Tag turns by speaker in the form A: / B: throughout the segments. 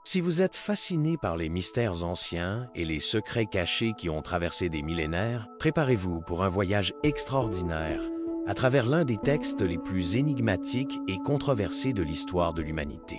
A: Si vous êtes fasciné par les mystères anciens et les secrets cachés qui ont traversé des millénaires, préparez-vous pour un voyage extraordinaire à travers l'un des textes les plus énigmatiques et controversés de l'histoire de l'humanité.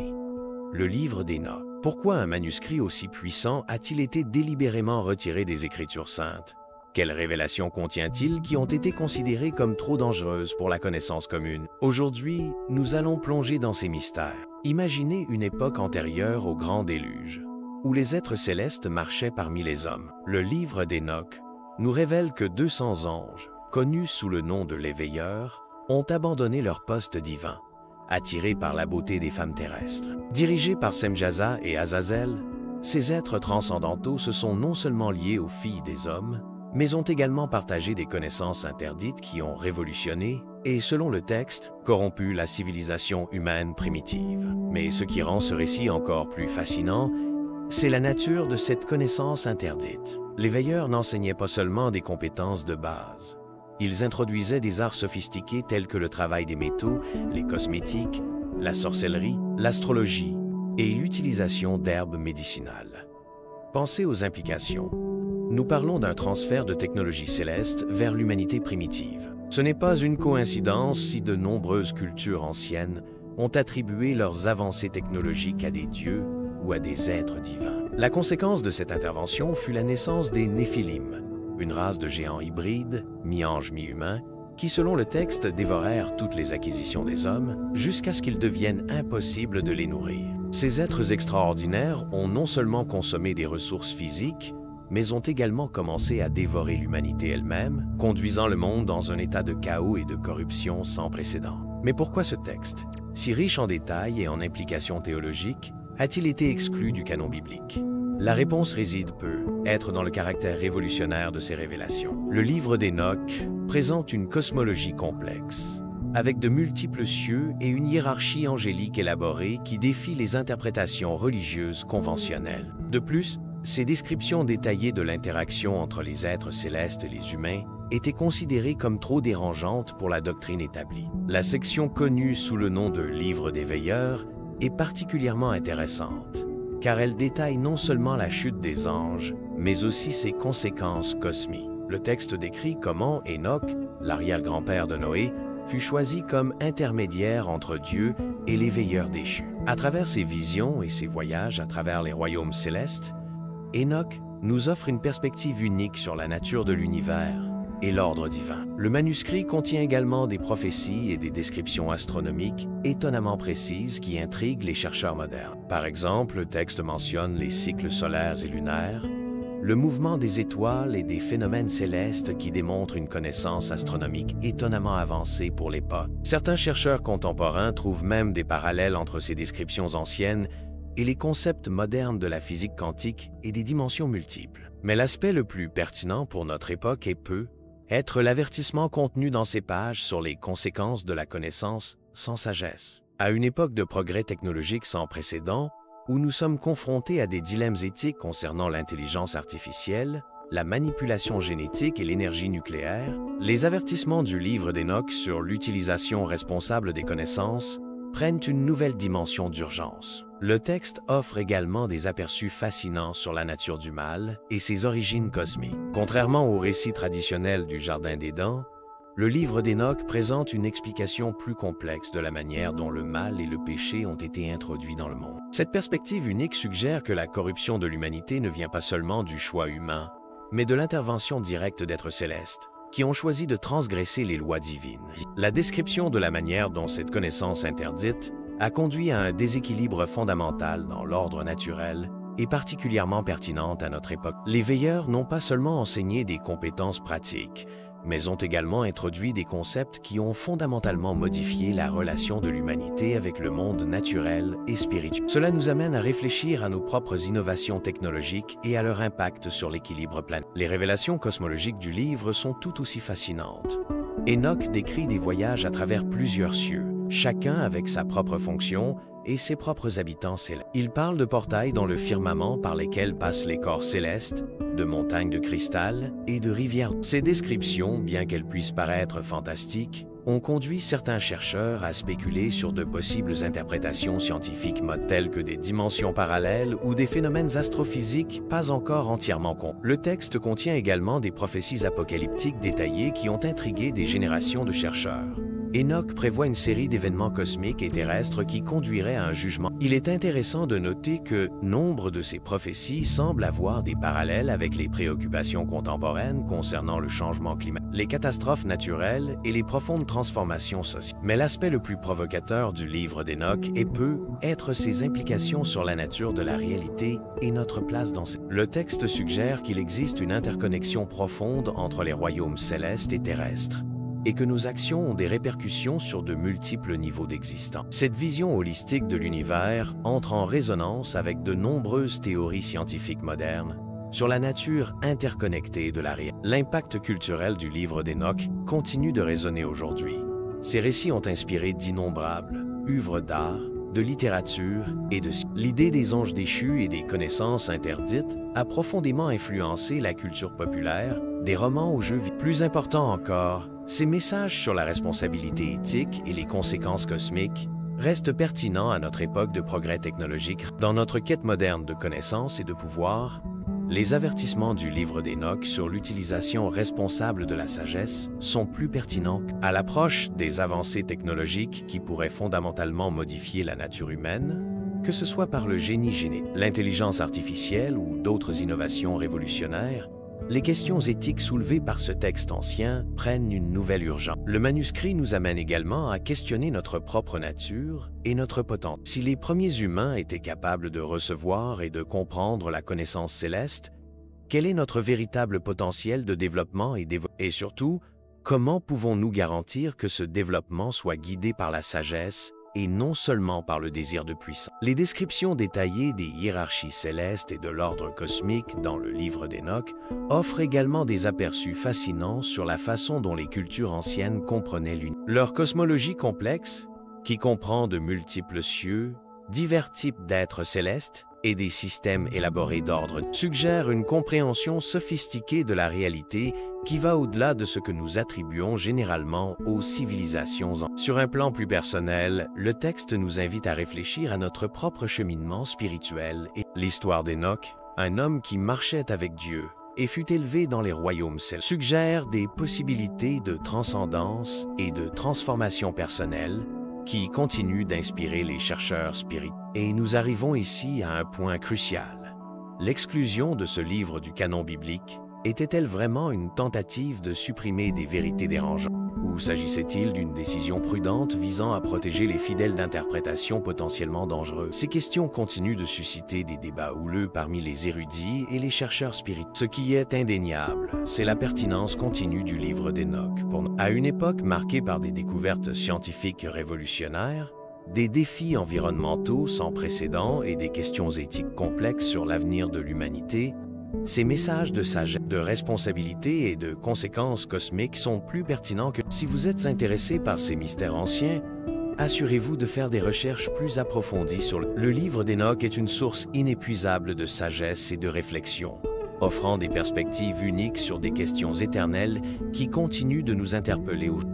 A: Le livre d'Hénoch. Pourquoi un manuscrit aussi puissant a-t-il été délibérément retiré des Écritures saintes? Quelles révélations contient-il qui ont été considérées comme trop dangereuses pour la connaissance commune? Aujourd'hui, nous allons plonger dans ces mystères. Imaginez une époque antérieure au grand déluge, où les êtres célestes marchaient parmi les hommes. Le livre d'Hénoch nous révèle que 200 anges, connus sous le nom de l'éveilleur, ont abandonné leur poste divin, attirés par la beauté des femmes terrestres. Dirigés par Semjaza et Azazel, ces êtres transcendantaux se sont non seulement liés aux filles des hommes, mais ont également partagé des connaissances interdites qui ont révolutionné et, selon le texte, corrompu la civilisation humaine primitive. Mais ce qui rend ce récit encore plus fascinant, c'est la nature de cette connaissance interdite. Les veilleurs n'enseignaient pas seulement des compétences de base. Ils introduisaient des arts sophistiqués tels que le travail des métaux, les cosmétiques, la sorcellerie, l'astrologie et l'utilisation d'herbes médicinales. Pensez aux implications. Nous parlons d'un transfert de technologie céleste vers l'humanité primitive. Ce n'est pas une coïncidence si de nombreuses cultures anciennes ont attribué leurs avancées technologiques à des dieux ou à des êtres divins. La conséquence de cette intervention fut la naissance des Néphilim, une race de géants hybrides, mi-anges, mi-humains, qui, selon le texte, dévorèrent toutes les acquisitions des hommes jusqu'à ce qu'il devienne impossible de les nourrir. Ces êtres extraordinaires ont non seulement consommé des ressources physiques, mais ont également commencé à dévorer l'humanité elle-même, conduisant le monde dans un état de chaos et de corruption sans précédent. Mais pourquoi ce texte, si riche en détails et en implications théologiques, a-t-il été exclu du canon biblique? La réponse réside peut-être dans le caractère révolutionnaire de ces révélations. Le livre d'Hénoch présente une cosmologie complexe, avec de multiples cieux et une hiérarchie angélique élaborée qui défie les interprétations religieuses conventionnelles. De plus, ces descriptions détaillées de l'interaction entre les êtres célestes et les humains étaient considérées comme trop dérangeantes pour la doctrine établie. La section connue sous le nom de Livre des Veilleurs est particulièrement intéressante, car elle détaille non seulement la chute des anges, mais aussi ses conséquences cosmiques. Le texte décrit comment Hénoch, l'arrière-grand-père de Noé, fut choisi comme intermédiaire entre Dieu et les veilleurs déchus. À travers ses visions et ses voyages à travers les royaumes célestes, Hénoch nous offre une perspective unique sur la nature de l'univers et l'ordre divin. Le manuscrit contient également des prophéties et des descriptions astronomiques étonnamment précises qui intriguent les chercheurs modernes. Par exemple, le texte mentionne les cycles solaires et lunaires, le mouvement des étoiles et des phénomènes célestes qui démontrent une connaissance astronomique étonnamment avancée pour l'époque. Certains chercheurs contemporains trouvent même des parallèles entre ces descriptions anciennes et les concepts modernes de la physique quantique et des dimensions multiples. Mais l'aspect le plus pertinent pour notre époque être l'avertissement contenu dans ces pages sur les conséquences de la connaissance sans sagesse. À une époque de progrès technologique sans précédent, où nous sommes confrontés à des dilemmes éthiques concernant l'intelligence artificielle, la manipulation génétique et l'énergie nucléaire, les avertissements du livre d'Hénoch sur l'utilisation responsable des connaissances prennent une nouvelle dimension d'urgence. Le texte offre également des aperçus fascinants sur la nature du mal et ses origines cosmiques. Contrairement au récit traditionnel du Jardin d'Éden, le livre d'Hénoch présente une explication plus complexe de la manière dont le mal et le péché ont été introduits dans le monde. Cette perspective unique suggère que la corruption de l'humanité ne vient pas seulement du choix humain, mais de l'intervention directe d'êtres célestes, qui ont choisi de transgresser les lois divines. La description de la manière dont cette connaissance interdite a conduit à un déséquilibre fondamental dans l'ordre naturel et particulièrement pertinente à notre époque. Les veilleurs n'ont pas seulement enseigné des compétences pratiques, mais ont également introduit des concepts qui ont fondamentalement modifié la relation de l'humanité avec le monde naturel et spirituel. Cela nous amène à réfléchir à nos propres innovations technologiques et à leur impact sur l'équilibre planétaire. Les révélations cosmologiques du livre sont tout aussi fascinantes. Hénoch décrit des voyages à travers plusieurs cieux, chacun avec sa propre fonction et ses propres habitants célestes. Il parle de portails dans le firmament par lesquels passent les corps célestes, de montagnes de cristal et de rivières. Ces descriptions, bien qu'elles puissent paraître fantastiques, ont conduit certains chercheurs à spéculer sur de possibles interprétations scientifiques telles que des dimensions parallèles ou des phénomènes astrophysiques pas encore entièrement compris. Le texte contient également des prophéties apocalyptiques détaillées qui ont intrigué des générations de chercheurs. Enoch prévoit une série d'événements cosmiques et terrestres qui conduiraient à un jugement. Il est intéressant de noter que nombre de ces prophéties semblent avoir des parallèles avec les préoccupations contemporaines concernant le changement climatique, les catastrophes naturelles et les profondes transformations sociales. Mais l'aspect le plus provocateur du livre d'Enoch peut être ses implications sur la nature de la réalité et notre place dans ces. Le texte suggère qu'il existe une interconnexion profonde entre les royaumes célestes et terrestres, et que nos actions ont des répercussions sur de multiples niveaux d'existence. Cette vision holistique de l'univers entre en résonance avec de nombreuses théories scientifiques modernes sur la nature interconnectée de la réalité. L'impact culturel du livre d'Enoch continue de résonner aujourd'hui. Ces récits ont inspiré d'innombrables œuvres d'art, de littérature et de science. L'idée des anges déchus et des connaissances interdites a profondément influencé la culture populaire, des romans aux jeux vidéo. Plus important encore, ces messages sur la responsabilité éthique et les conséquences cosmiques restent pertinents à notre époque de progrès technologique. Dans notre quête moderne de connaissances et de pouvoir, les avertissements du livre d'Enoch sur l'utilisation responsable de la sagesse sont plus pertinents qu'à l'approche des avancées technologiques qui pourraient fondamentalement modifier la nature humaine, que ce soit par le génie génétique, l'intelligence artificielle ou d'autres innovations révolutionnaires. Les questions éthiques soulevées par ce texte ancien prennent une nouvelle urgence. Le manuscrit nous amène également à questionner notre propre nature et notre potentiel. Si les premiers humains étaient capables de recevoir et de comprendre la connaissance céleste, quel est notre véritable potentiel de développement et surtout, comment pouvons-nous garantir que ce développement soit guidé par la sagesse et non seulement par le désir de puissance? Les descriptions détaillées des hiérarchies célestes et de l'ordre cosmique dans le livre d'Enoch offrent également des aperçus fascinants sur la façon dont les cultures anciennes comprenaient l'univers. Leur cosmologie complexe, qui comprend de multiples cieux, divers types d'êtres célestes et des systèmes élaborés d'ordre, suggère une compréhension sophistiquée de la réalité qui va au-delà de ce que nous attribuons généralement aux civilisations. Sur un plan plus personnel, le texte nous invite à réfléchir à notre propre cheminement spirituel et l'histoire d'Enoch, un homme qui marchait avec Dieu et fut élevé dans les royaumes célestes, suggère des possibilités de transcendance et de transformation personnelle qui continue d'inspirer les chercheurs spirituels. Et nous arrivons ici à un point crucial. L'exclusion de ce livre du canon biblique était-elle vraiment une tentative de supprimer des vérités dérangeantes? Ou s'agissait-il d'une décision prudente visant à protéger les fidèles d'interprétations potentiellement dangereuses? Ces questions continuent de susciter des débats houleux parmi les érudits et les chercheurs spirituels. Ce qui est indéniable, c'est la pertinence continue du livre d'Enoch. À une époque marquée par des découvertes scientifiques révolutionnaires, des défis environnementaux sans précédent et des questions éthiques complexes sur l'avenir de l'humanité, ces messages de sagesse, de responsabilité et de conséquences cosmiques sont plus pertinents que... Si vous êtes intéressé par ces mystères anciens, assurez-vous de faire des recherches plus approfondies sur le livre d'Enoch est une source inépuisable de sagesse et de réflexion, offrant des perspectives uniques sur des questions éternelles qui continuent de nous interpeller aujourd'hui.